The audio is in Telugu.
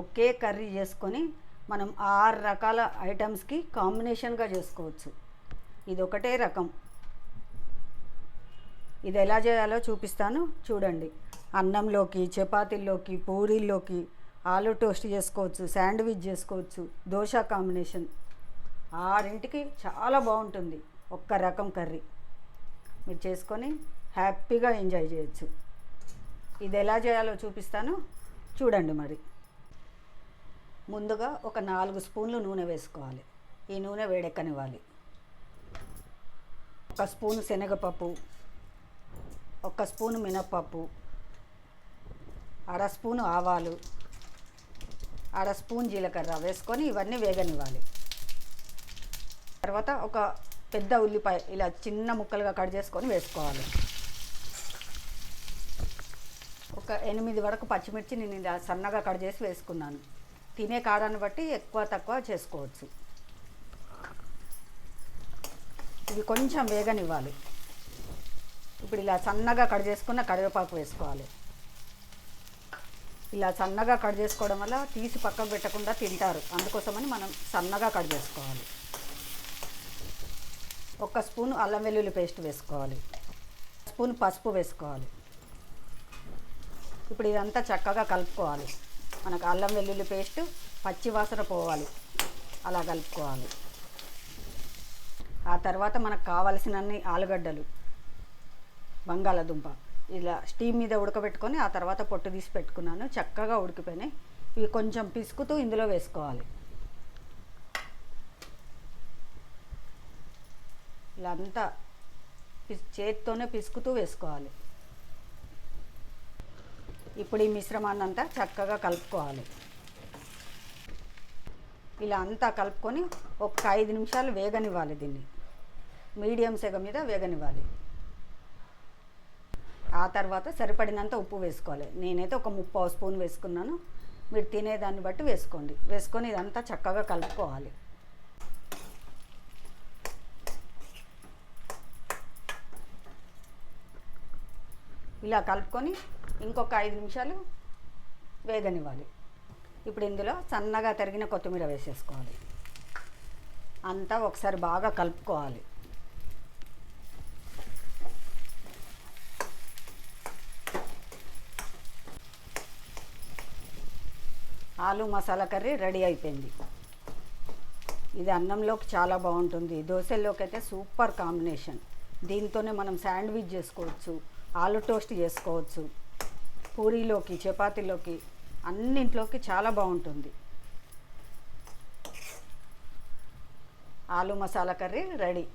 ఒకే కర్రీ చేసుకొని మనం 6 రకాల ఐటమ్స్కి కాంబినేషన్గా చేసుకోవచ్చు. ఇది ఒకటే రకం. ఇది ఎలా చేయాలో చూపిస్తాను చూడండి. అన్నంలోకి, చపాతీల్లోకి, పూరీల్లోకి, ఆలు టోస్ట్ చేసుకోవచ్చు, శాండ్విచ్ చేసుకోవచ్చు, దోశ కాంబినేషన్ 6ంటికి చాలా బాగుంటుంది ఒక్క రకం కర్రీ. మీరు చేసుకొని హ్యాపీగా ఎంజాయ్ చేయొచ్చు. ఇది ఎలా చేయాలో చూపిస్తాను చూడండి. మరి ముందుగా ఒక 4 స్పూన్లు నూనె వేసుకోవాలి. ఈ నూనె వేడెక్కనివ్వాలి. 1 స్పూను శనగపప్పు, 1 స్పూను మినప్పప్పు, 1/2 స్పూను ఆవాలు, 1/2 స్పూన్ జీలకర్ర వేసుకొని ఇవన్నీ వేగనివ్వాలి. తర్వాత ఒక పెద్ద ఉల్లిపాయ ఇలా చిన్న ముక్కలుగా కట్ చేసుకొని వేసుకోవాలి. ఒక 8 వరకు పచ్చిమిర్చి నేను ఇలా సన్నగా కట్ చేసి వేసుకున్నాను. తినే కాడాన్ని బట్టి ఎక్కువ తక్కువ చేసుకోవచ్చు. ఇవి కొంచెం వేగనివ్వాలి. ఇప్పుడు ఇలా సన్నగా కట్ చేసుకున్న కరివేపాకు వేసుకోవాలి. ఇలా సన్నగా కట్ చేసుకోవడం వల్ల తీసి పక్కకు పెట్టకుండా తింటారు, అందుకోసమని మనం సన్నగా కట్ చేసుకోవాలి. 1 స్పూన్ అల్లం వెల్లుల్లి పేస్ట్ వేసుకోవాలి. 1 స్పూన్ పసుపు వేసుకోవాలి. ఇప్పుడు ఇదంతా చక్కగా కలుపుకోవాలి. మనకు అల్లం వెల్లుల్లి పేస్ట్ పచ్చి వాసన పోవాలి, అలా కలుపుకోవాలి. ఆ తర్వాత మనకు కావలసినన్ని ఆలుగడ్డలు, బంగాళదుంప ఇలా స్టీమ్ మీద ఉడకబెట్టుకొని ఆ తర్వాత పొట్టు తీసి పెట్టుకున్నాను. చక్కగా ఉడికిపోయినాయి. ఇవి కొంచెం పిసుకుతూ ఇందులో వేసుకోవాలి. ఇలా అంతా చేతితోనే పిసుకుతూ వేసుకోవాలి. ఇప్పుడు ఈ మిశ్రమాన్ని అంతా చక్కగా కలుపుకోవాలి. ఇలా అంతా కలుపుకొని ఒక 5 నిమిషాలు వేగనివ్వాలి. దీన్ని మీడియం సెగ మీద వేగనివ్వాలి. ఆ తర్వాత సరిపడినంత ఉప్పు వేసుకోవాలి. నేనైతే ఒక 3/4 స్పూన్ వేసుకున్నాను. మీరు తినేదాన్ని బట్టి వేసుకోండి. వేసుకొని ఇదంతా చక్కగా కలుపుకోవాలి. ఇలా కలుపుకొని ఇంకొక 5 నిమిషాలు వేగనివ్వాలి. ఇప్పుడు ఇందులో సన్నగా తరిగిన కొత్తిమీర వేసేసుకోవాలి. అంతా ఒకసారి బాగా కలుపుకోవాలి. ఆలు మసాలా కర్రీ రెడీ అయిపోయింది. ఇది అన్నంలోకి చాలా బాగుంటుంది. దోశల్లోకి అయితే సూపర్ కాంబినేషన్. దీంతోనే మనం శాండ్విచ్ చేసుకోవచ్చు, ఆలు టోస్ట్ చేసుకోవచ్చు, పూరీలోకి, చపాతీలోకి, అన్నింట్లోకి చాలా బాగుంటుంది. ఆలు మసాలా కర్రీ రెడీ.